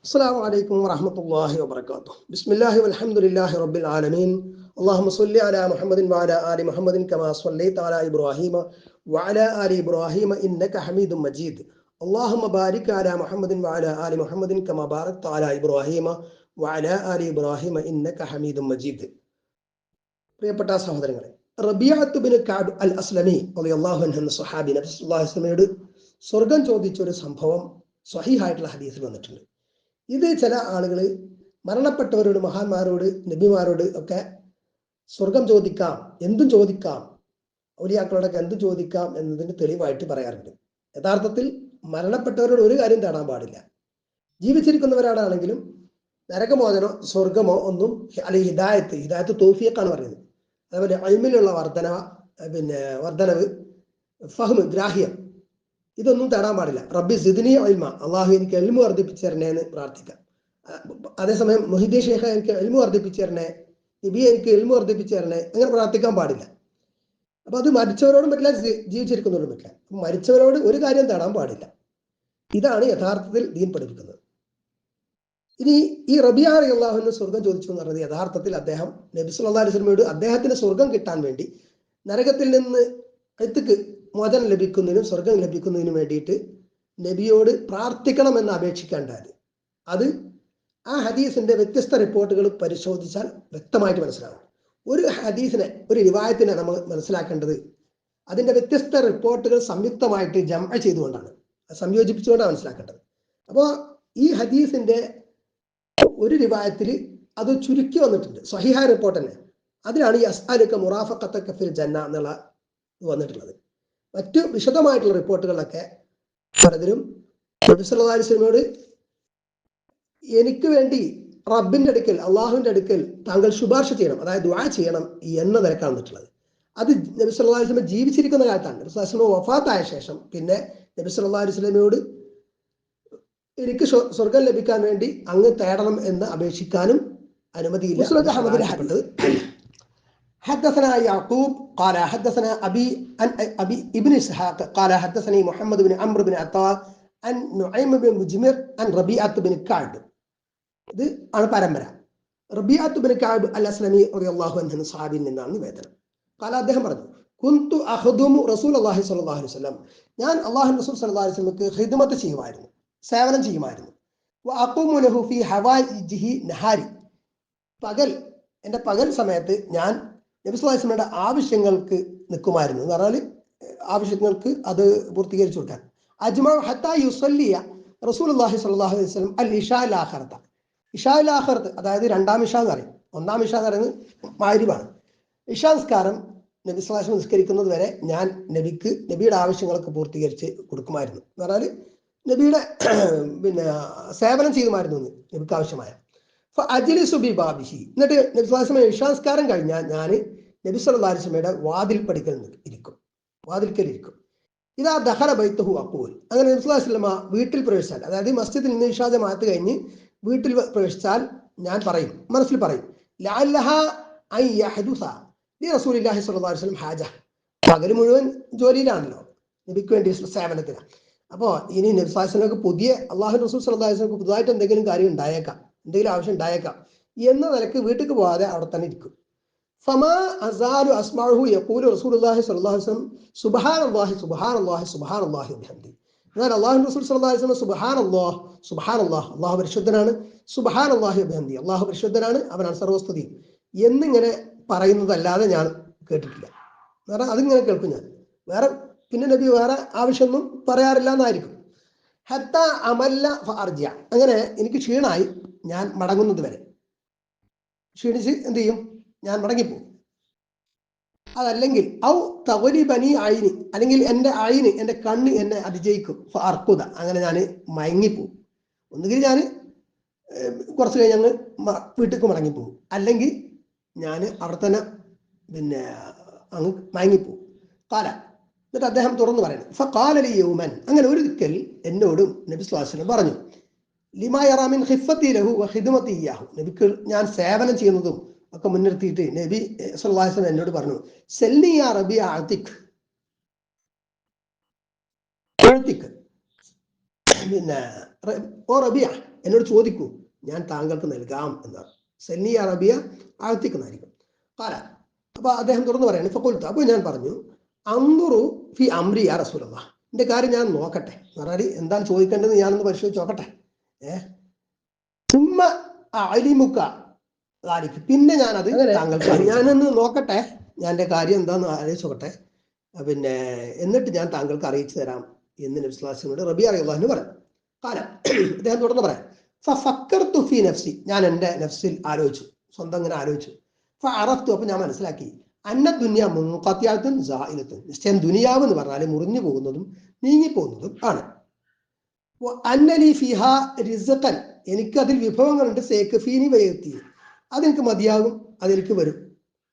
السلام عليكم ورحمة الله وبركاته. بسم الله والحمد لله رب العالمين. اللهم صل على محمد وعلى آل محمد كما صليت على إبراهيم وعلى آل إبراهيم إنك حميد مجيد. اللهم بارك على محمد وعلى آل محمد كما باركت على إبراهيم وعلى آل إبراهيم إنك حميد مجيد. പ്രിയപ്പെട്ട സഹോദരങ്ങളെ, റബീഅത്ത് ബിൻ കഅബ് അൽ അസ്ലമി റളിയല്ലാഹു അൻഹു എന്ന സ്വഹാബി നബി സല്ലല്ലാഹു അലൈഹി വസല്ലമയോട് സ്വർഗം ചോദിച്ച ഒരു സംഭവം സ്വഹീഹായിട്ടുള്ള ഹദീസിൽ വന്നിട്ടുണ്ട്. ഇത് ചില ആളുകൾ മരണപ്പെട്ടവരോട്, മഹാന്മാരോട്, നബിമാരോട് ഒക്കെ സ്വർഗം ചോദിക്കാം, എന്തും ചോദിക്കാം, ഔലിയാക്കളോടൊക്കെ എന്തും ചോദിക്കാം എന്നതിന് തെളിവായിട്ട് പറയാറുണ്ട്. യഥാർത്ഥത്തിൽ മരണപ്പെട്ടവരോട് ഒരു കാര്യം തേടാൻ പാടില്ല. ജീവിച്ചിരിക്കുന്നവരോടാണെങ്കിലും നരകമോചനോ സ്വർഗമോ ഒന്നും, അല്ലെങ്കിൽ ഹിദായത്ത് തൗഫീഖാണ് പറയുന്നത്. അതേപോലെ ഇൽമിലുള്ള വർധനവ്, ഫഹ്മ്, ഗ്രാഹ്യം, ഇതൊന്നും തേടാൻ പാടില്ല. റബ്ബി സിദ്നി ഇൽമ, അള്ളാഹു എനിക്ക് ഇൽമു വർദ്ധിപ്പിച്ചു തരണേ എന്ന് പ്രാർത്ഥിക്കാം. അതേസമയം മുഹിദ്ദീൻ ഷേഖ് എനിക്ക് ഇൽമു വർദ്ധിപ്പിച്ചു തരണേ, നബി എനിക്ക് ഇൽമു വർദ്ധിപ്പിച്ചു തരണേ, അങ്ങനെ പ്രാർത്ഥിക്കാൻ പാടില്ല. അപ്പൊ അത് മരിച്ചവരോടും പറ്റില്ല, ജീവിച്ചിരിക്കുന്നവരോടും പറ്റില്ല. മരിച്ചവരോട് ഒരു കാര്യം തേടാൻ പാടില്ല. ഇതാണ് യഥാർത്ഥത്തിൽ ദീൻ പഠിപ്പിക്കുന്നത്. ഇനി ഈ റബീഅ റളിയല്ലാഹു അൻഹു സ്വർഗം ചോദിച്ചു എന്ന് പറഞ്ഞത് യഥാർത്ഥത്തിൽ അദ്ദേഹം നബി സല്ലല്ലാഹു അലൈഹി വസല്ലമയോട് അദ്ദേഹത്തിന് സ്വർഗം കിട്ടാൻ വേണ്ടി, നരകത്തിൽ നിന്ന് എത്തിക്ക് മോചനം ലഭിക്കുന്നതിനും സ്വർഗം ലഭിക്കുന്നതിനും വേണ്ടിയിട്ട് നബിയോട് പ്രാർത്ഥിക്കണമെന്ന് അപേക്ഷിക്കേണ്ടത്. അത് ആ ഹദീസിന്റെ വ്യത്യസ്ത റിപ്പോർട്ടുകൾ പരിശോധിച്ചാൽ വ്യക്തമായിട്ട് മനസ്സിലാവും. ഒരു ഹദീസിനെ, ഒരു റിവായത്തിനെ നമ്മൾ മനസ്സിലാക്കേണ്ടത് അതിന്റെ വ്യത്യസ്ത റിപ്പോർട്ടുകൾ സംയുക്തമായിട്ട് ജംഅ ചെയ്തുകൊണ്ടാണ്, സംയോജിപ്പിച്ചുകൊണ്ടാണ് മനസ്സിലാക്കേണ്ടത്. അപ്പോൾ ഈ ഹദീസിന്റെ ഒരു റിവായത്തിൽ അത് ചുരുക്കി വന്നിട്ടുണ്ട്, സ്വഹീഹായ റിപ്പോർട്ട് തന്നെ. അതിലാണ് ഈ അസ്അലുക മുറാഫഖതക ഫിൽ ജന്ന എന്നുള്ള വന്നിട്ടുള്ളത്. മറ്റു വിശദമായിട്ടുള്ള റിപ്പോർട്ടുകളിലൊക്കെ പലതിലും നബി സല്ലല്ലാഹു അലൈഹി വസല്ലമയോട് എനിക്ക് വേണ്ടി റബ്ബിന്റെ അടുക്കൽ, അള്ളാഹുവിന്റെ അടുക്കൽ താങ്കൾ ശുപാർശ ചെയ്യണം, അതായത് ദുആ ചെയ്യണം എന്ന നിലക്കാണ് വന്നിട്ടുള്ളത്. അത് നബി സല്ലല്ലാഹു അലൈഹി വസല്ലം ജീവിച്ചിരിക്കുന്ന കാലത്താണ്. നബി സല്ലല്ലാഹു അലൈഹി വസല്ലം വഫാത്തായ ശേഷം പിന്നെ നബി സല്ലല്ലാഹു അലൈഹി വസല്ലമയോട് എനിക്ക് സ്വർഗം ലഭിക്കാൻ വേണ്ടി അങ്ങ് തേടണം എന്ന് അപേക്ഷിക്കാനും അനുമതിയില്ല. حدثنا يعقوب قال حدثنا أبي ابن إسحاق قال حدثني محمد بن عمرو بن عطاء عن نعيم بن مجمر عن ربيعة بن كعب. ഇത് ആണ് പരമ്പര. റബീഅത്ത് ബിൻ കഅബ് അൽ അസ്ലമി റളിയല്ലാഹു അൻഹു സ്വഹാബിയിൽ നിന്നാണ് നിവേദനം. قال അദ്ദേഹം പറഞ്ഞു, കുന്തു അഖ്ദുമു റസൂലുള്ളാഹി സ്വല്ലല്ലാഹു അലൈഹി വസല്ലം, ഞാൻ അല്ലാഹുവിന്റെ റസൂൽ സ്വല്ലല്ലാഹു അലൈഹി വസല്ലമക്ക് ഖിദ്മത്ത് ചെയ്യുമായിരുന്നു, സേവനം ചെയ്യുമായിരുന്നു. വഅഖൂമു ലഹു ഫീ ഹവായിജിഹി നഹാരി, എൻ്റെ പകൽ സമയത്ത് ഞാൻ നബി സല്ലല്ലാഹു അലൈഹി വസല്ലമയുടെ ആവശ്യങ്ങൾക്ക് നിൽക്കുമായിരുന്നു. എന്ന് പറഞ്ഞാൽ ആവശ്യങ്ങൾക്ക് അത് പൂർത്തീകരിച്ചു കൊടുക്കാൻ. അജ്മഉ ഹത്താ യുസല്ലിയ റസൂലുള്ളാഹി സ്വല്ലല്ലാഹു അലൈഹി വസല്ലം അൽ ഇശാഅൽ ആഖിറത, ഇശാഉൽ ആഖിറത്ത്, അതായത് രണ്ടാം ഇശാ എന്ന് പറയും. ഒന്നാം ഇശാ എന്ന് പറയുന്നത് മഗ്രിബാണ്. ഇശാ നിസ്കാരം നബി സല്ലല്ലാഹു അലൈഹി വസല്ലം നിസ്കരിക്കുന്നത് വരെ ഞാൻ നബിയുടെ ആവശ്യങ്ങളൊക്കെ പൂർത്തീകരിച്ച് കൊടുക്കുമായിരുന്നു. എന്ന് പറഞ്ഞാൽ നബിയുടെ സേവനം ചെയ്യുമായിരുന്നു നബിക്ക് ആവശ്യമായ. അജ്ലിസു ബി ബാബിഹി, എന്നിട്ട് നബി സല്ലല്ലാഹു അലൈഹി വസല്ലം ഇശാസ്കാരം കഴിഞ്ഞാൽ ഞാൻ നബി സല്ലല്ലാഹു അലൈഹി വസല്ലമയുടെ വാതിൽക്കൽ ഇരിക്കും. ഇതാ ദഖല ബൈത്തുഹു അഖൂൽ, അങ്ങനെ നബി സല്ലല്ലാഹു അലൈഹി വസല്ലം വീട്ടിൽ പ്രവേശിച്ചാൽ, അതായത് മസ്ജിദിൽ നിന്ന് ഇശാ ജമാഅത്ത് കഴിഞ്ഞ് വീട്ടിൽ പ്രവേശിച്ചാൽ ഞാൻ പറയും, മനസ്സിൽ പറയും, ലഅല്ലഹ അൻ യഹ്ദുസ ലി റസൂലില്ലാഹി സ്വല്ലല്ലാഹു അലൈഹി വസല്ലം ഹാജ. പകൽ മുഴുവൻ ജോലിയിലാണല്ലോ, നബിക്ക് വേണ്ടി സേവനത്തിലാണ്. അപ്പോൾ ഇനി നബി സല്ലല്ലാഹു അലൈഹി വസല്ലം പുതിയ അല്ലാഹുവിന്റെ റസൂൽ സല്ലല്ലാഹു അലൈഹി വസല്ലം പുതുതായിട്ട് എന്തെങ്കിലും കാര്യം ഉണ്ടായേക്കാം, എന്തെങ്കിലും ആവശ്യം ഉണ്ടായേക്കാം എന്ന നിലക്ക് വീട്ടിലേക്ക് പോകാതെ അവിടെ തന്നെ ഇരിക്കും. ഫമാ അസാലു അസ്മഉഹു യഖൂലു റസൂലുള്ളാഹി സ്വല്ലല്ലാഹു അലൈഹി വസല്ലം സുബ്ഹാനല്ലാഹി സുബ്ഹാനല്ലാഹി സുബ്ഹാനല്ലാഹി വബിഹംദി. എന്നാൽ അല്ലാഹുവിന്റെ റസൂൽ സ്വല്ലല്ലാഹു അലൈഹി വസല്ലം സുബ്ഹാനല്ലാഹ് സുബ്ഹാനല്ലാഹ്, അല്ലാഹു പരിശുദ്ധനാണ്, സുബ്ഹാനല്ലാഹി വബിഹംദി, അല്ലാഹു പരിശുദ്ധനാണ്, അവനാണ് സർവ്വസ്തുതി എന്നിങ്ങനെ പറയുന്നതല്ലാതെ ഞാൻ കേട്ടിട്ടില്ല. വേറെ അതിങ്ങനെ കേൾക്കും ഞാൻ. പിന്നെ നബി വേറെ ആവശ്യമൊന്നും പറയാറില്ല എന്നായിരിക്കും. ഹത്ത അമല്ല ഫഅർജിഅ, അങ്ങനെ എനിക്ക് ക്ഷീണായി ഞാൻ മടങ്ങുന്നത് വരെ, ക്ഷീണിച്ച് എന്ത് ചെയ്യും, ഞാൻ മടങ്ങിപ്പോകും. അതല്ലെങ്കിൽ ഔ തഗ്ലിബനി ഐനി, അല്ലെങ്കിൽ എൻ്റെ കണ്ണ് എന്നെ അതിജയിക്കും, ഫഅർഖുദ, അങ്ങനെ ഞാൻ മയങ്ങിപ്പോകും. ഒന്നുകിൽ ഞാൻ കുറച്ച് കഴിഞ്ഞ് വീട്ടിലേക്ക് മടങ്ങിപ്പോകും, അല്ലെങ്കിൽ ഞാൻ അവിടെ തന്നെ അങ്ങ് മയങ്ങിപ്പോകും. കാല, എന്നിട്ട് അദ്ദേഹം തുറന്നു പറയുന്നത്, ഫഖാല ലി യൗമൻ, അങ്ങനെ ഒരിക്കൽ എന്നോടും നബി സ്വല്ലല്ലാഹു അലൈഹി വസല്ലം പറഞ്ഞു, ലിമാ യറാ മിൻ ഖിഫത്തി ലഹു വ ഖിദ്മതി ഇയ്യാഹു, നബിക്ക് ഞാൻ സേവനം ചെയ്യുന്നതും ഒക്കെ മുൻനിർത്തിയിട്ട് നബി സല്ലല്ലാഹു അലൈഹി വസല്ലം എന്നോട് പറഞ്ഞു, സൽനി യാ റബീഅ അതിക്, ഓ റബിയ, എന്നോട് ചോദിക്കൂ, ഞാൻ താങ്കൾക്ക് നൽകാം എന്നാണ്. സന്നി യാ റബിയ, ആഴ്ത്തിക്കുന്നതായിരിക്കും. കാല. അപ്പൊ അദ്ദേഹം തുറന്നു പറയാണ്, ഫഖുൽതു, അപ്പോൾ ഞാൻ പറഞ്ഞു, അൻദുറു ഫി അംരി യാ റസൂലല്ലാഹ്, എന്റെ കാര്യം ഞാൻ നോക്കട്ടെ എന്ന് പറഞ്ഞാൽ എന്താണ് ചോദിക്കേണ്ടത് ഞാനൊന്ന് പരിശോധിച്ച് നോക്കട്ടെ. സുമ്മ അലിമുക്ക, പിന്നെ ഞാനത് താങ്കൾക്ക് ഞാനൊന്ന് നോക്കട്ടെ, ഞാൻ എൻ്റെ കാര്യം എന്താന്ന് ആലോചിച്ച് നോക്കട്ടെ, പിന്നെ എന്നിട്ട് ഞാൻ താങ്കൾക്ക് അറിയിച്ചു തരാം എന്ന് നബി സ്വല്ലല്ലാഹു അലൈഹി വസല്ലം റബിയ റളിയല്ലാഹു അൻഹു പറഞ്ഞു. കാലം അദ്ദേഹം തുടർന്ന് പറയാം, ഫഫക്കർതു ഫീ നഫ്സി, ഞാൻ എൻ്റെ നഫ്സിൽ ആലോചിച്ചു, സ്വന്തം ഇങ്ങനെ ആലോചിച്ചു. ഫഅറഫ്തു, അപ്പോൾ ഞാൻ മനസ്സിലാക്കി, അന്ന ദുനിയ മുൻഖതിഅത്തുൻ സായിലത്തുൻ, നിശ്ചയം ദുനിയാവ് എന്ന് പറഞ്ഞാൽ മുറിഞ്ഞു പോകുന്നതും നീങ്ങിപ്പോകുന്നതും ആണ്. അന്നലി ഫിഹാ റിസ്ഖൻ, എനിക്ക് അതിൽ വിഭവങ്ങളുണ്ട്, സേഖഫീനി വയത്തി, അതെനിക്ക് മതിയാകും, അതെനിക്ക് വരും.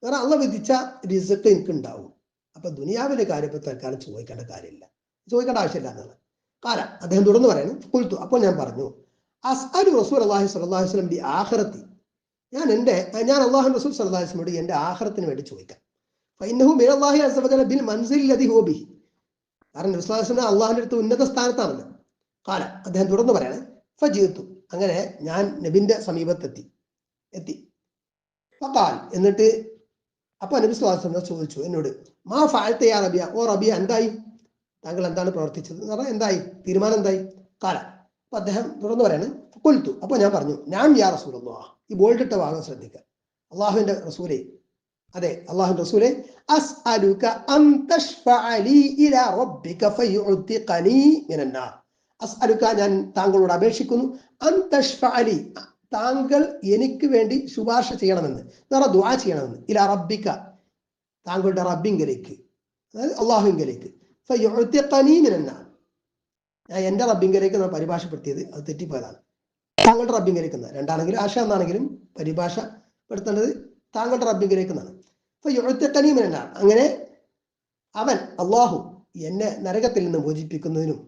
കാരണം അള്ളാഹ് വിധിച്ച റിസ്ഖ് എനിക്ക് ഉണ്ടാവും. അപ്പൊ ദുനിയാവിന്റെ കാര്യം ഇപ്പൊ തൽക്കാലം ചോദിക്കേണ്ട കാര്യമില്ല, ചോദിക്കേണ്ട ആവശ്യമില്ല എന്നാണ്. കാലം അദ്ദേഹം തുടർന്ന് പറയുന്നു, കുൽത്തു, അപ്പോൾ ഞാൻ പറഞ്ഞു, അസ്അലു റസൂലുള്ളാഹി സ്വല്ലല്ലാഹു അലൈഹി വസല്ലം ബി ആഖിറതി, ഞാൻ അല്ലാഹു റസൂൽ സ്വല്ലല്ലാഹു അലൈഹി വസല്ലമയോട് എൻ്റെ ആഖിറത്തിന് വേണ്ടി ചോദിക്കാം. ഫഇന്നഹു മിനല്ലാഹി അസ്സ വജല്ല ബിൽ മൻസിൽ ലദി ഹുവ ബിഹി, കാരണം നബി സ്വല്ലല്ലാഹു അലൈഹി വസല്ലം അള്ളാഹുവിന്റെ അടുത്ത് ഉന്നത സ്ഥാനത്താണല്ലോ. കാല അദ്ദേഹം തുടർന്ന് പറയാണ്, ഫജീതു, അങ്ങനെ ഞാൻ നബിന്റെ സമീപത്തെത്തി. ഫഖാൽ, എന്നിട്ട് അപ്പൊ നബി സ്വല്ലല്ലാഹു അലൈഹി വസല്ലം ചോദിച്ചു എന്നോട്, മാ ഫഅൽത യാ റബിയ, ഓ റബിയ, എന്തായി, താങ്കൾ എന്താണ് പ്രവർത്തിച്ചത് എന്ന് പറഞ്ഞാൽ എന്തായി, തീരുമാനം എന്തായി. കാല, അപ്പൊ അദ്ദേഹം തുടർന്ന് പറയാണ്, ഖുൽതു, അപ്പൊ ഞാൻ പറഞ്ഞു, ഞാൻ യാ റസൂലല്ലാഹ്, ഈ ബോൾഡിട്ട ഭാഗം ശ്രദ്ധിക്കുക, അള്ളാഹുവിന്റെ റസൂലേ, അതെ അള്ളാഹുവിന്റെ റസൂലേ, അസ്അലുക അൻ തശ്ഫഅ ലീ ഇലാ റബ്ബിക ഫയുഅ്തിഖനി മിനന്നാർ, അസ്അലുക, ഞാൻ താങ്കളോട് അപേക്ഷിക്കുന്നു, അൻ തശ്ഫഅ ലീ, താങ്കൾ എനിക്ക് വേണ്ടി ശുപാർശ ചെയ്യണമെന്ന്, വേറെ ദുആ ചെയ്യണമെന്ന്, ഇലാ റബ്ബിക, താങ്കളുടെ റബ്ബിങ്കലേക്ക്, അതായത് അള്ളാഹുവിങ്കലേക്ക്, ഫയുഅ്തിഖനി മിനന്നാർ, ഞാൻ എൻ്റെ റബ്ബിങ്കലേക്ക് നാം പരിഭാഷപ്പെടുത്തിയത് അത് തെറ്റിപ്പോയതാണ്, താങ്കളുടെ റബ്ബിങ്കലേക്ക് എന്നാണ്, രണ്ടാണെങ്കിലും ആശ എന്നാണെങ്കിലും പരിഭാഷപ്പെടുത്തേണ്ടത് താങ്കളുടെ റബ്ബിങ്കലേക്ക് എന്നാണ്. ഫയുഅ്തിഖനി മിനന്നാർ, അങ്ങനെ അവൻ അള്ളാഹു എന്നെ നരകത്തിൽ നിന്ന് മോചിപ്പിക്കുന്നതിനും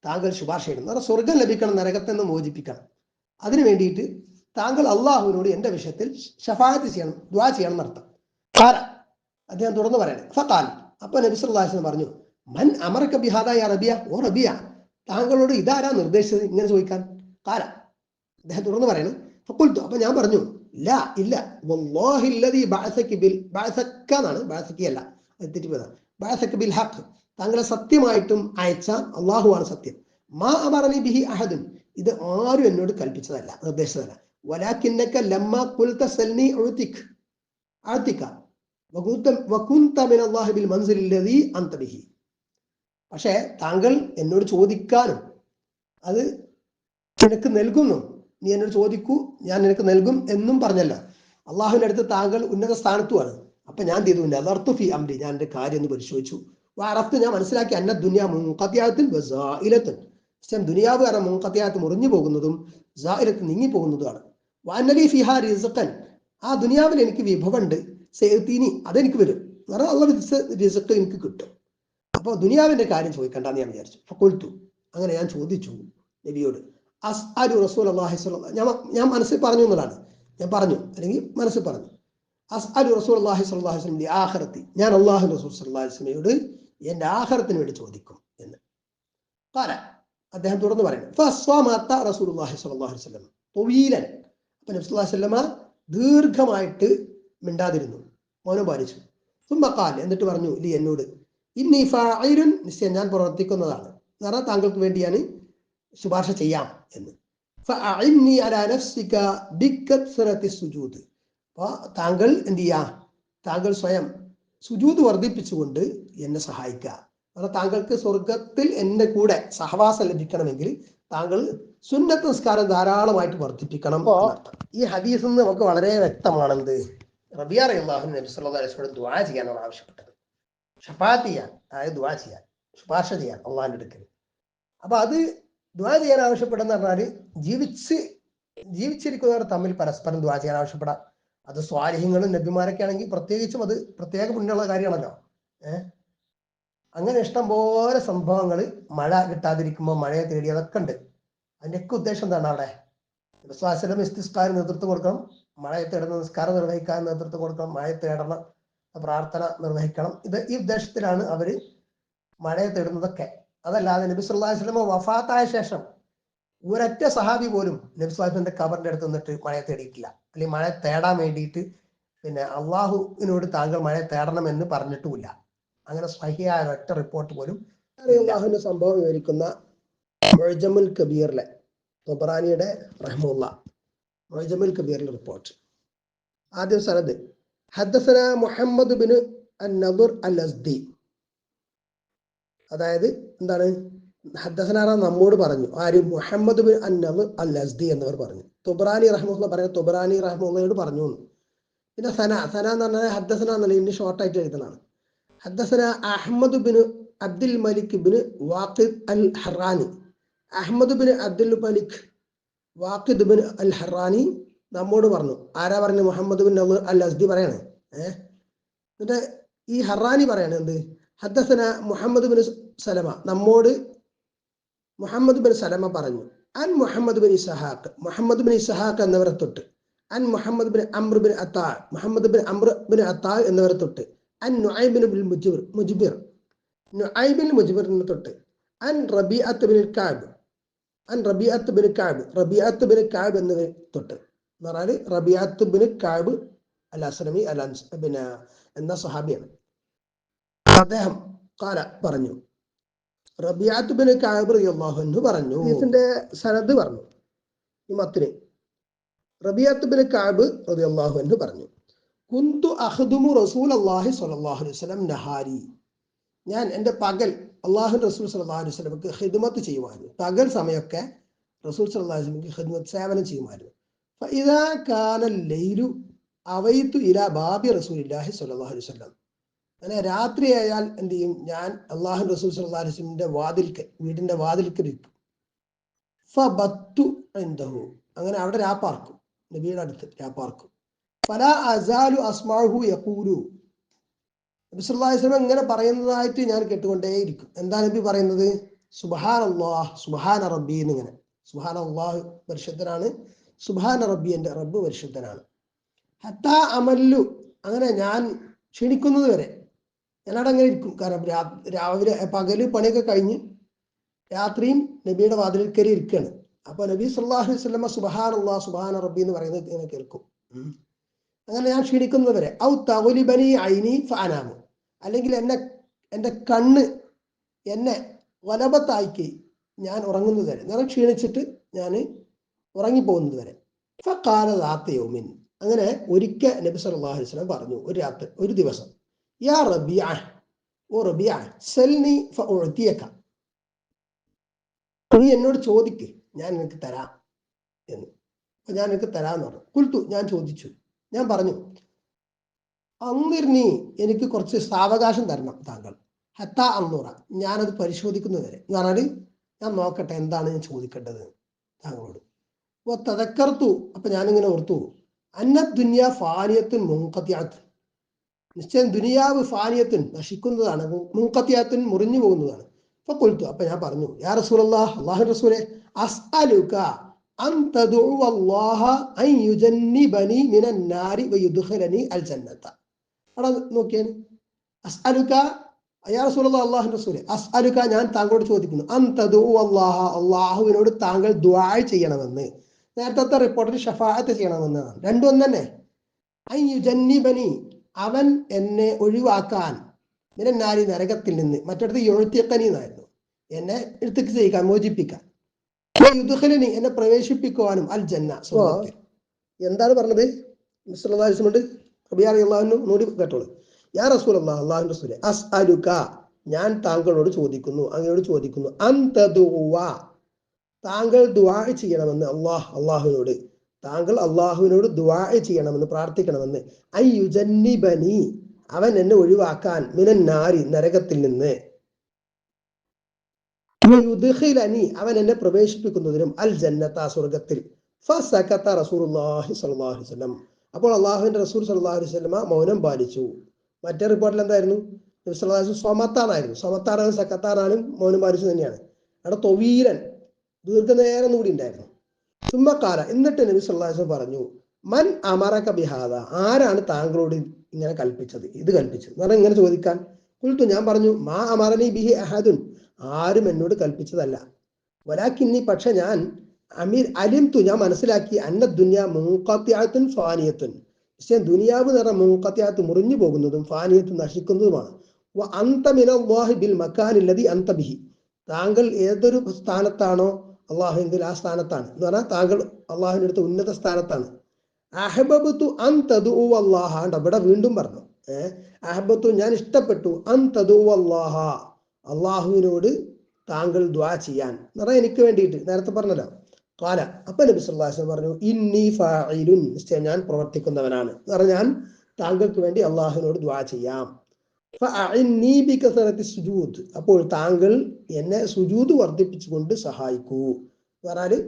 താങ്കൾ ശുപാർശ ചെയ്യണം, എന്നാൽ സ്വർഗം ലഭിക്കണം, നരകത്തിൽ നിന്ന് മോചിപ്പിക്കണം, അതിനു വേണ്ടിയിട്ട് താങ്കൾ അള്ളാഹുവിനോട് എൻ്റെ വിഷയത്തിൽ ശഫാഅത്ത് ചെയ്യണം, ദുആ ചെയ്യണം എന്നർത്ഥം. ഖാല, അദ്ദേഹം തുടർന്ന് പറയണേ, ഫഖാൽ, അപ്പൊ നബി സല്ലല്ലാഹു അലൈഹി വസല്ലം പറഞ്ഞു, മൻ അമറക ബിഹാദാ യാ റബിയ, ഓ റബിയ, താങ്കളോട് ഇതാരാ നിർദ്ദേശിച്ചത് ഇങ്ങനെ ചോദിക്കാൻ. ഖാല, അദ്ദേഹം തുടർന്ന് പറയണം, ഫഖുൽതു, അപ്പൊ ഞാൻ പറഞ്ഞു, ലാ, ഇല്ല, വല്ലാഹി അല്ലദീ ബഅസക എന്നാണ്, ബഅസകി അല്ല, അത് തെറ്റിപ്പോയതാണ്, ബഅസക ബിൽ ഹഖ്, താങ്കളെ സത്യമായിട്ടും അയച്ച അള്ളാഹുവാണ് സത്യം. മാ അമറനി ബിഹി അഹദുൻ, ഇത് ആരും എന്നോട് കൽപ്പിച്ചതല്ല, നിർദ്ദേശിച്ചതല്ല. വലാകിന്നക ലമ്മ ഖുൽത സൽനി അഅതിക വകുന്ത മിനല്ലാഹി ബിൽ മൻസിലിൽ ലദീ അൻത ബിഹി, പക്ഷേ താങ്കൾ എന്നോട് ചോദിക്കാനും അത് നിനക്ക് നൽകുന്നു, നീ എന്നോട് ചോദിക്കൂ ഞാൻ നിനക്ക് നൽകും എന്നും പറഞ്ഞല്ലോ, അള്ളാഹുവിന്റെ അടുത്ത് താങ്കൾ ഉന്നത സ്ഥാനത്തുമാണ്. അപ്പൊ ഞാൻ ചെയ്തു, നദർതു ഫി അംരി, ഞാൻ എൻ്റെ കാര്യം ഒന്ന് പരിശോധിച്ചു. വഅറഫ്തു, ഞാൻ മനസ്സിലാക്കി, അന്ന ദുനിയ മുൻഖതിഅത്തുൻ വസായിലത്തുൻ, ദുനിയാവ് കാരണം മുൻഖതിഅത്ത് മുറിഞ്ഞു പോകുന്നതും സായിലത്ത് നീങ്ങി പോകുന്നതുമാണ്. വഅന്നലി ഫിഹാ റിസ്ഖൻ, ആ ദുനിയാവിൽ എനിക്ക് വിഭവമുണ്ട്, സയതീനി, അതെനിക്ക് വരും, കാരണം അള്ളാഹു റിസ്ഖ് എനിക്ക് കിട്ടും. അപ്പോൾ ദുനിയാവിന്റെ കാര്യം ചോദിക്കണ്ടെന്ന് ഞാൻ വിചാരിച്ചു. ഫഖുൽതു, അങ്ങനെ ഞാൻ ചോദിച്ചു നബിയോട്, അസ്അലു റസൂലുള്ളാഹി സ്വല്ലല്ലാഹു, ഞാൻ മനസ്സിൽ പറഞ്ഞു എന്നതാണ്, ഞാൻ പറഞ്ഞു അല്ലെങ്കിൽ മനസ്സിൽ പറഞ്ഞു, അസ്അലു റസൂലുള്ളാഹി സ്വല്ലല്ലാഹു അലൈഹി വസല്ലം ആഖിറതി, ഞാൻ അല്ലാഹു റസൂൽ സ്വല്ലല്ലാഹു അലൈഹി വസല്ലമയോട് എൻ്റെ ആഖിറത്തിന് വേണ്ടി ചോദിക്കും എന്ന്. ഖാല, അദ്ദേഹം തുടർന്ന് പറയുന്നു, ഫസ്വമത റസൂലുള്ളാഹി സ്വല്ലല്ലാഹു അലൈഹി വസല്ലം തവീലൻ, അപ്പോൾ നബി സ്വല്ലല്ലാഹു അലൈഹി വസല്ലമ ദീർഘമായിട്ട് മിണ്ടാതിരുന്നു, മൗനം പാലിച്ചു. സുമ്മ ഖാല, എന്നിട്ട് പറഞ്ഞു, ലി, എന്നോട്, ഇന്നി ഫാഇലുൻ, നിശ്ചയം ഞാൻ പ്രവർത്തിക്കുന്നതാണ്, എന്ന് പറഞ്ഞാൽ താങ്കൾക്ക് വേണ്ടി ഞാൻ ശുപാർശ ചെയ്യാം എന്ന്. ഫഅഇന്നി അലാ നഫ്സിക ബികത്റതി സുജൂദ്, അപ്പോൾ താങ്കൾ എന്ത് ചെയ്യുക, താങ്കൾ സ്വയം സുജൂദ് വർദ്ധിപ്പിച്ചുകൊണ്ട് എന്നെ സഹായിക്കുക, കാരണം താങ്കൾക്ക് സ്വർഗത്തിൽ എൻ്റെ കൂടെ സഹവാസം ലഭിക്കണമെങ്കിൽ താങ്കൾ സുന്നത്ത് നിസ്കാരം ധാരാളമായിട്ട് വർദ്ധിപ്പിക്കണം എന്നർത്ഥം. ഈ ഹദീസിൽ നിന്ന് നമുക്ക് വളരെ വ്യക്തമാണെന്ത്, റബിയ റളിയല്ലാഹു അൻഹു നബി സല്ലല്ലാഹു അലൈഹി വസല്ലം ദുആ ചെയ്യാനാണ് ആവശ്യപ്പെട്ടത്, ഷഫാഅത്ത് ചെയ്യാൻ, അതായത് ദുആ ചെയ്യാൻ, ശുപാർശ ചെയ്യാൻ അള്ളാഹിന്റെ അടുക്കൽ. അപ്പൊ അത് ദുആ ചെയ്യാൻ ആവശ്യപ്പെടുന്ന പറഞ്ഞാൽ ജീവിച്ചിരിക്കുന്നവർ തമ്മിൽ പരസ്പരം ദുആ ചെയ്യാൻ ആവശ്യപ്പെടാം. അത് സ്വാലിഹ്യങ്ങളും നബിമാരൊക്കെ ആണെങ്കിൽ പ്രത്യേകിച്ചും അത് പ്രത്യേക പുണ്യമുള്ള കാര്യമാണല്ലോ. അങ്ങനെ ഇഷ്ടം പോലെ സംഭവങ്ങൾ, മഴ കിട്ടാതിരിക്കുമ്പോൾ മഴയെ തേടി, അതൊക്കെ ഉണ്ട്. അതിൻ്റെയൊക്കെ ഉദ്ദേശം എന്താണ്, അവിടെ വിശ്വാസത്തിലും ഇസ്തിസ്കാരം നേതൃത്വം കൊടുക്കണം, മഴയെ തേടുന്ന നിസ്കാരം നിർവഹിക്കാൻ നേതൃത്വം കൊടുക്കണം, മഴയെ തേടണം, പ്രാർത്ഥന നിർവഹിക്കണം, ഈ ഉദ്ദേശത്തിലാണ് അവര് മഴയെ തേടുന്നതൊക്കെ. അതല്ലാതെ നബി സല്ലല്ലാഹു അലൈഹി വസല്ലം വഫാത്തായ ശേഷം ഒരൊറ്റ സഹാബി പോലും നബി സ്വല്ലല്ലാഹു ഖബറിന്റെ അടുത്ത് നിന്നിട്ട് മഴ തേടിയിട്ടില്ല, അല്ലെങ്കിൽ മഴ തേടാൻ വേണ്ടിയിട്ട് പിന്നെ അള്ളാഹുവിനോട് താങ്കൾ മഴ തേടണമെന്ന് പറഞ്ഞിട്ടുമില്ല. അങ്ങനെ സ്വഹിയായ ഒറ്റ റിപ്പോർട്ട് പോലും അള്ളാഹുവിന്റെ സംഭവം വിവരിക്കുന്ന മുഅ്ജമുൽ കബീറിലെ തൊബറാനിയുടെ റഹ്മുള്ള മുഅ്ജമുൽ കബീറിലെ റിപ്പോർട്ട്. ആദ്യം സനദ് ഹദ്ദസന മുഹമ്മദ് ബിൻ അൻ-നദർ അൽ-അസ്ദി, അതായത് എന്താണ് ഹദ്ദസന നമ്മോട് പറഞ്ഞു ആര്? മുഹമ്മദ് ബിൻ അൻ-നദർ അൽ-അസ്ദി എന്നവർ പറഞ്ഞു. തൊബറാനി റഹ്മുള്ള പറയുന്നത് തൊബറാനി റഹ്മുള്ളയോട് പറഞ്ഞു. പിന്നെ സന എന്ന് പറഞ്ഞാൽ ഹദ്ദസന എന്നല്ല, ഇതിന്റെ ഷോർട്ടായിട്ട് എഴുതുന്നതാണ്. ഹദ്ദസന Ahmad bin Abdul Malik bin Waqid al Harrani. Ahmad bin Abdul Malik Waqid bin al Harrani നമ്മോട് പറഞ്ഞു. ആരാ പറഞ്ഞു? മുഹമ്മദ് ബിൻ അൽ അസ്ദി പറയാണ്. എന്നിട്ട് ഈ ഹറാനി പറയാണ് എന്ത്? ഹദ്ദസന മുഹമ്മദ് ബിൻ സലമ, നമ്മോട് മുഹമ്മദ് ബിൻ സലമ പറഞ്ഞു. അൻ മുഹമ്മദ് ബിൻ ഇസ്ഹാഖ് എന്നവരെ തൊട്ട്. അൻ Muhammad bin Amr bin Atta, Muhammad bin Amr bin Atta എന്നിവരെ തൊട്ട്. അൻ നുഐബിൻ ബിൻ മുജ്ബിർ, നുഐബിൻ മുജ്ബിറിനെ തൊട്ട്. അൻ റബീഅത്ത് ബിൻ കഅബ്, റബീഅത്ത് ബിൻ കഅബ് എന്നിവരെ തൊട്ട്. എന്ന് പറഞ്ഞാൽ റബീഅത്ത് ബിൻ കഅബ് അൽ അസ്ലമി പിന്നെ എന്ന സഹാബിയാണ്. അദ്ദേഹം ഖാല പറഞ്ഞു, റബീഅത്ത് ബിൻ കഅബ് റളിയല്ലാഹു അൻഹു പറഞ്ഞു. ഇതിന്റെ സനദ് പറഞ്ഞു ഈ മത്തിനെ. റബീഅത്ത് ബിൻ കഅബ് റളിയല്ലാഹു അൻഹു പറഞ്ഞു, കുന്തു അഖ്ദുമു റസൂലല്ലാഹി സ്വല്ലല്ലാഹു അലൈഹി വസല്ലം നഹാരി, ഞാൻ എൻ്റെ പകൽ അള്ളാഹുവിൻ്റെ റസൂൽ സല്ലല്ലാഹു അലൈഹി വസല്ലമക്ക് ഖിദ്മത്ത് ചെയ്യുമായിരുന്നു. പകൽ സമയമൊക്കെ റസൂൽ സല്ലല്ലാഹു അലൈഹി വസല്ലമക്ക് ഖിദ്മത്ത് സേവനം ചെയ്യുമായിരുന്നു. ഫഇദാ കാന ലൈലു അവൈതു ഇലാ ബാബി റസൂലില്ലാഹി സ്വല്ലല്ലാഹു അലൈഹി വസല്ലം, അങ്ങനെ രാത്രിയായാൽ എന്ത് ചെയ്യും? ഞാൻ അള്ളാഹുവിൻ്റെ റസൂൽ സല്ലല്ലാഹു അലൈഹി വസല്ലമിന്റെ വാതിൽക്ക്, വീടിന്റെ വാതിൽക്ക് ഇരിക്കും. ഫബത്തു ഇൻദഹു, അങ്ങനെ അവിടെ രാപ്പാർക്കും, നബിയുടെ അടുത്ത് രാപ്പാർക്കും. ഫലാ അസാലു അസ്മഉഹു യഖൂലു, നബി സല്ലല്ലാഹു അലൈഹി വസല്ലം ഇങ്ങനെ പറയുന്നതായിട്ട് ഞാൻ കേട്ടുകൊണ്ടേയിരിക്കും. എന്താ നബി പറയുന്നത്? സുബ്ഹാനല്ലാഹ് സുബ്ഹാന റബ്ബി എന്നിങ്ങനെ. സുബ്ഹാനല്ലാഹ് പരിശുദ്ധനാണ്, സുബ്ഹാന റബ്ബി എൻ്റെ റബ്ബ് പരിശുദ്ധനാണ്. ഹത്താ അമല്ലു, അങ്ങനെ ഞാൻ ക്ഷീണിക്കുന്നത് വരെ ഞാനവിടെ അങ്ങനെ ഇരിക്കും. കാരണം രാവിലെ പകല് പണിയൊക്കെ കഴിഞ്ഞ് രാത്രിയും നബിയുടെ വാതിലിൽ കയറി ഇരിക്കുകയാണ്. അപ്പൊ നബി സല്ലല്ലാഹു അലൈഹി വസല്ലം സുബ്ഹാനല്ലാഹ് സുബ്ഹാന റബ്ബി എന്ന് പറയുന്നത് ഇങ്ങനെ കേൾക്കും. അങ്ങനെ ഞാൻ ക്ഷീണിക്കുന്നത് വരെ. ഔ തഗ്ലിബനി ഐനി ഫഅനാമു, അല്ലെങ്കിൽ എൻ്റെ കണ്ണ് എന്നെ വലബത്തായിക്ക് ഞാൻ ഉറങ്ങുന്നത് വരെ, ഞാൻ ക്ഷീണിച്ചിട്ട് ഞാൻ ഉറങ്ങിപ്പോകുന്നത് വരെ. ഫഖാല ദാത്ത യൗമിൻ, അങ്ങനെ ഒരിക്കൽ നബി സല്ലല്ലാഹു അലൈഹി വസല്ലം പറഞ്ഞു, ഒരു ദിവസം, യാ റബീഅ, ഓ റബീഅ, സൽനി ഫഉഅതിയക, നീ എന്നോട് ചോദിക്ക്, ഞാൻ നിനക്ക് തരാം എന്ന്. അപ്പൊ ഞാൻ നിനക്ക് തരാമെന്ന് പറഞ്ഞു. ഖുൽതു, ഞാൻ ചോദിച്ചു, ഞാൻ പറഞ്ഞു, അന്നിർനി, എനിക്ക് കുറച്ച് സാവകാശം തരണം താങ്കൾ. ഹത്താ അന്നൂറ, ഞാനത് പരിശോധിക്കുന്നത് വരെ, എന്ന് പറഞ്ഞാൽ ഞാൻ നോക്കട്ടെ എന്താണ് ഞാൻ ചോദിക്കേണ്ടത് താങ്കളോട്. ഓ തദക്കർത്തു, അപ്പൊ ഞാനിങ്ങനെ ഓർത്തു, അന്ന ദുനിയ ഫാനിയത്തുൻ മുൻഖത്തിയാത്ത്, നിശ്ചയം ദുനിയാവ് ഫാനിയത്തുൻ നശിക്കുന്നതാണ്, മുൻഖത്തിയാത്തുൻ മുറിഞ്ഞു പോകുന്നതാണ്. അപ്പൊ കൊൽത്തു, അപ്പൊ ഞാൻ പറഞ്ഞു, യാ റസൂലല്ലാഹ്, അല്ലാഹുവിന്റെ റസൂലേ, അസ്അലുക അൻ തദഉ അല്ലാഹ അൻ യുജന്നിബനി മിനൻ നാരി വയുദ്ഖിലനി അൽ ജന്നത. അവിടെ നോക്കിയാൽ അസ്അലുക യാ റസൂലല്ലാഹ്, അല്ലാഹുവിന്റെ റസൂലേ, അസ്അലുക, ഞാൻ താങ്കളോട് ചോദിക്കുന്നു, അൻ തദഉ അല്ലാഹ, അല്ലാഹുവിനോട് താങ്കൾ ദുആ ചെയ്യണമെന്ന്. നേരത്തെ റിപ്പോർട്ടിൽ ഷഫാഅത്ത് ചെയ്യണമെന്നാണ്, രണ്ടും ഒന്ന് തന്നെ. അൻ യുജന്നിബനി, അവൻ എന്നെ ഒഴിവാക്കാൻ, മിനൻ നാരി, നരകത്തിൽ നിന്ന്. മറ്റടുത്ത് യുഅ്തിഖനി എന്നായിരുന്നു, എന്നെ ഇഴ്തിഖ് ചെയ്യിക്കാൻ, മോചിപ്പിക്കാൻ. യുദ്ഖിലനി, എന്നെ പ്രവേശിപ്പിക്കുവാനും, അൽ ജന്ന, സ്വർഗ്ഗത്തിൽ. എന്താണ് പറഞ്ഞത്? സല്ലല്ലാഹു അലൈഹി വസല്ലം റബീഅ റളിയല്ലാഹു അൻഹു നോടി കേട്ടോളൂ. യാ റസൂലല്ലാഹ്, അല്ലാഹുവിന്റെ റസൂലേ, അസ്അലുക, ഞാൻ താങ്കളോട് ചോദിക്കുന്നു, അങ്ങയോട് ചോദിക്കുന്നു, അൻ തദുവ, താങ്കൾ ദുആ ചെയ്യണമെന്ന്, അല്ലാഹുവിനോട് താങ്കൾ അല്ലാഹുവിനോട് ദുആ ചെയ്യണമെന്ന്, പ്രാർത്ഥിക്കണമെന്ന്. ഐ യുജന്നിബനി, അവൻ എന്നെ ഒഴിവാക്കാൻ, മിനൻ നാരി, നരകത്തിൽ നിന്ന്. യുദ്ഖിലനി, അവൻ എന്നെ പ്രവേശിപ്പിക്കുന്നതിനും, അൽ ജന്നത, സ്വർഗ്ഗത്തിൽ. ഫസകത റസൂലുള്ളാഹി സ്വല്ലല്ലാഹു അലൈഹി വസല്ലം, അപ്പോൾ അല്ലാഹുവിന്റെ റസൂൽ സ്വല്ലല്ലാഹു അലൈഹി വസല്ലം മൗനം പാലിച്ചു. മറ്റേ റിപ്പോർട്ടിൽ എന്തായിരുന്നു? നബി സല്ലല്ലാഹു അലൈഹി വസല്ലം സ്വമത്താനായിരുന്നു. സ്വമത്താനാണ് സക്കത്താനാലും മൗനം പാലിച്ചു തന്നെയാണ്. അവിടെ തൊവീരൻ, ദീർഘനേരം കൂടി ഉണ്ടായിരുന്നു. സുമ്മക്കാല, എന്നിട്ട് നബി സല്ലല്ലാഹു അലൈഹി വസല്ലം പറഞ്ഞു, മൻ അമറക ബിഹാദ, ആരാണ് താങ്കളോട് ഇങ്ങനെ കൽപ്പിച്ചത്, ഇത് കൽപ്പിച്ചത് എന്ന് പറഞ്ഞാൽ ഇങ്ങനെ ചോദിക്കാൻ. ഖുൽതു, ഞാൻ പറഞ്ഞു, മാ അമറനി ബിഹി അഹദുൻ, ആരും എന്നോട് കൽപ്പിച്ചതല്ല. വലാകിന്നി, പക്ഷെ ഞാൻ, അമീർ അലിംതു ഞാൻ മനസ്സിലാക്കി അന്ന ദുനിയ മുൻഖത്തിഅത്തുൻ ഫാനിയത്തുൻ. പക്ഷേ ദുനിയാവ് എന്ന് പറഞ്ഞാൽ മുൻഖത്തിഅത്ത് മുറിഞ്ഞു പോകുന്നതും ഫാനിയത്തും നശിക്കുന്നതുമാണ്. വ അന്ത മിനല്ലാഹി ബിൽ മക്കാനില്ലദി അന്ത ബിഹി. താങ്കൾ ഏതൊരു സ്ഥാനത്താണോ അള്ളാഹുവിൽ ആ സ്ഥാനത്താണ് എന്ന് പറഞ്ഞാൽ താങ്കൾ അള്ളാഹുവിൻ്റെ അടുത്ത് ഉന്നത സ്ഥാനത്താണ്. അഹബബത്തു അൻ തദഉ അല്ലാഹ. ഇവിടെ വീണ്ടും പറഞ്ഞു അഹബത്തു ഞാൻ ഇഷ്ടപ്പെട്ടു അൻ തദഉ അല്ലാഹ അള്ളാഹുവിനോട് താങ്കൾ ദുആ ചെയ്യാൻ എന്ന് പറഞ്ഞാൽ എനിക്ക് വേണ്ടിയിട്ട് നേരത്തെ പറഞ്ഞല്ലോ. കാല അപ്പൊ നബി സല്ലല്ലാഹു അലൈഹി വസല്ലം പറഞ്ഞു ഇന്നി ഫാഇലുൻ, നിശ്ചയം ഞാൻ പ്രവർത്തിക്കുന്നവനാണ് എന്ന് പറഞ്ഞാൽ ഞാൻ താങ്കൾക്ക് വേണ്ടി അള്ളാഹുവിനോട് ദുആ ചെയ്യാം. ഫഅഇന്നി ബികസറത്തി സുജൂദ്, അപ്പോൾ താങ്കൾ എന്നെ സുജൂദ് വർദ്ധിപ്പിച്ചുകൊണ്ട് സഹായിക്കൂ എന്ന് പറഞ്ഞാല്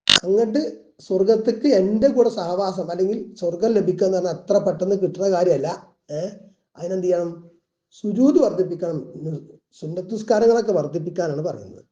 അങ്ങോട്ട് സ്വർഗത്തേക്ക് എൻ്റെ കൂടെ സഹവാസം അല്ലെങ്കിൽ സ്വർഗം ലഭിക്കുക എന്ന് പറഞ്ഞാൽ അത്ര പെട്ടെന്ന് കിട്ടുന്ന കാര്യമല്ല. അതിനെന്ത് ചെയ്യണം? സുജൂദ് വർദ്ധിപ്പിക്കണം, സുന്നത്ത് നിസ്കാരങ്ങളൊക്കെ വർദ്ധിപ്പിക്കാനാണ് പറയുന്നത്.